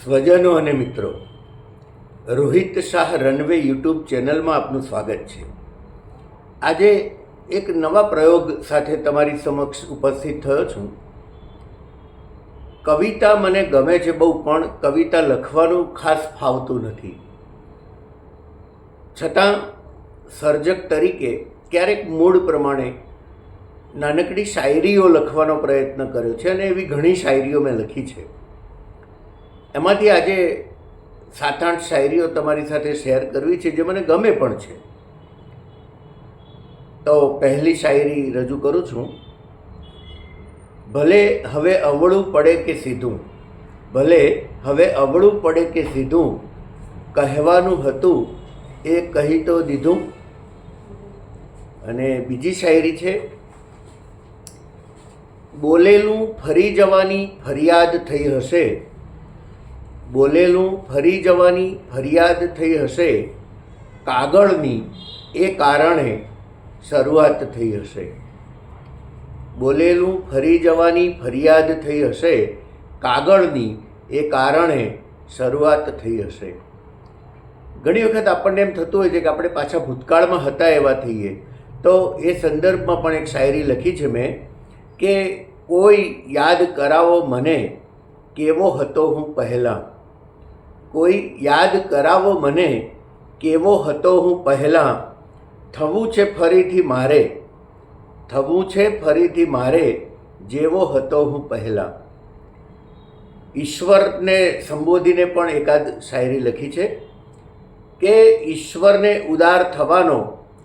સ્વજનો અને મિત્રો, Rohit Shah runway YouTube ચેનલમાં આપનું સ્વાગત છે. આજે એક નવા પ્રયોગ સાથે તમારી સમક્ષ ઉપસ્થિત થયો છું. કવિતા મને ગમે છે બહુ, પણ કવિતા લખવાનું ખાસ ફાવતું નથી. છતાં સર્જક તરીકે ક્યારેક મૂડ પ્રમાણે નાનકડી શાયરીઓ લખવાનો પ્રયત્ન કર્યો છે અને એવી ઘણી શાયરીઓ મેં લખી છે. એમાંથી આજે 7-8 શાયરીઓ તમારી સાથે શેર કરવી છે જે મને ગમે પણ છે. તો પહેલી શાયરી રજૂ કરું છું. ભલે હવે અવળું પડે કે સીધું, ભલે હવે અવળું પડે કે સીધું, કહેવાનું હતું એ કહી તો દીધું. અને બીજી શાયરી છે. બોલેલું ફરી જવાની ફરિયાદ થઈ હશે, બોલેલું ફરી જવાની ફરિયાદ થઈ હશે, કાગળની એ કારણે શરૂઆત થઈ હશે. બોલેલું ફરી જવાની ફરિયાદ થઈ હશે, કાગળની એ કારણે શરૂઆત થઈ હશે. ઘણી વખત આપણને એમ થતું હોય છે કે આપણે પાછા ભૂતકાળમાં હતા એવા થઈએ. તો એ સંદર્ભમાં પણ એક શાયરી લખી છે મેં કે કોઈ યાદ કરાવો મને કેવો હતો હું પહેલાં, કોઈ યાદ કરાવો મને કેવો હતો હું પહેલાં, થવું છે ફરીથી મારે, થવું છે ફરીથી મારે જેવો હતો હું પહેલાં. ઈશ્વરને સંબોધીને પણ એકાદ શાયરી લખી છે કે ઈશ્વરને ઉદાર થવાનો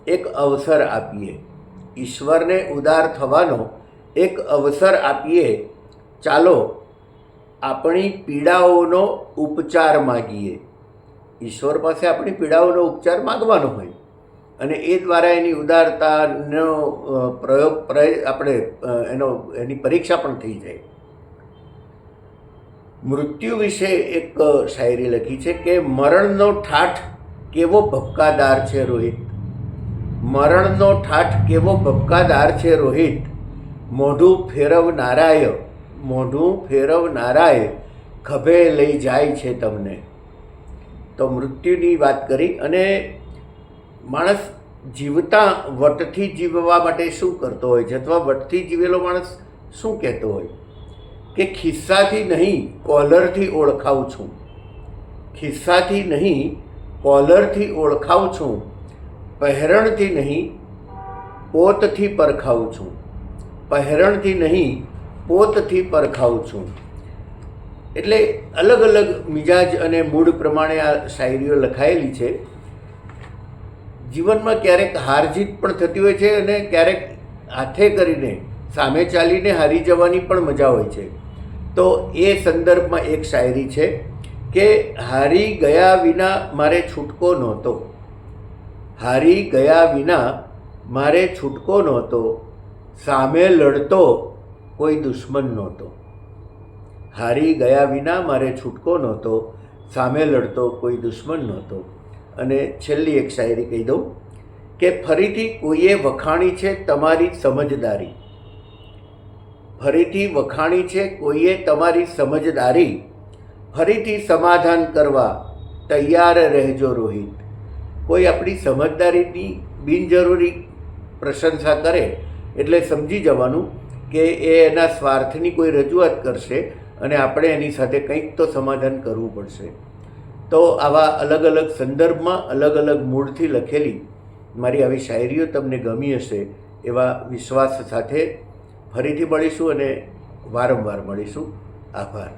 એક અવસર આપીએ, ઈશ્વરને ઉદાર થવાનો એક અવસર આપીએ, ચાલો આપણી પીડાઓનો ઉપચાર માગીએ. ઈશ્વર પાસે આપણી પીડાઓનો ઉપચાર માગવાનો હોય અને એ દ્વારા એની ઉદારતાનો આપણે એની પરીક્ષા પણ થઈ જાય. મૃત્યુ વિશે એક શાયરી લખી છે કે મરણનો ઠાઠ કેવો ભપકાદાર છે રોહિત, મરણનો ઠાઠ કેવો ભપકાદાર છે રોહિત, મોઢું ફેરવનારાય, મોઢું ફેરવનારાય ખભે લઈ જાય છે તમને. તો મૃત્યુની વાત કરી. અને માણસ જીવતા વટથી જીવવા માટે શું કરતો હોય છે, અથવા વટથી જીવેલો માણસ શું કહેતો હોય કે ખિસ્સાથી નહીં કોલરથી ઓળખાવું છું, ખિસ્સાથી નહીં કોલરથી ઓળખાવું છું, પહેરણથી નહીં પોતથી પરખાવું છું, પહેરણથી નહીં પોતથી પરખાવું છું. એટલે અલગ અલગ મિજાજ અને મૂડ પ્રમાણે આ શાયરીઓ લખાયેલી છે. જીવનમાં ક્યારેક હાર જીત પણ થતી હોય છે અને ક્યારેક હાથે કરીને સામે ચાલીને હારી જવાની પણ મજા હોય છે. તો એ સંદર્ભમાં એક શાયરી છે કે હારી ગયા વિના મારે છૂટકો નહોતો, હારી ગયા વિના મારે છૂટકો નહોતો, સામે લડતો કોઈ દુશ્મન નહોતો. હારી ગયા વિના મારે છૂટકો નહોતો, સામે લડતો કોઈ દુશ્મન નહોતો. અને છેલ્લી એક શાયરી કહી દઉં કે ફરીથી કોઈએ વખાણી છે તમારી સમજદારી, ફરીથી વખાણી છે કોઈએ તમારી સમજદારી, ફરીથી સમાધાન કરવા તૈયાર રહેજો રોહિત. કોઈ આપણી સમજદારીની બિનજરૂરી પ્રશંસા કરે એટલે સમજી જવાનું કે એ એના સ્વાર્થની કોઈ રજૂઆત કરશે અને આપણે એની સાથે કંઈક તો સમાધાન કરવું પડશે. તો આવા અલગ અલગ સંદર્ભમાં અલગ અલગ મૂડથી લખેલી મારી આવી શાયરીઓ તમને ગમી હશે એવા વિશ્વાસ સાથે ફરીથી મળીશું અને વારંવાર મળીશું. આભાર.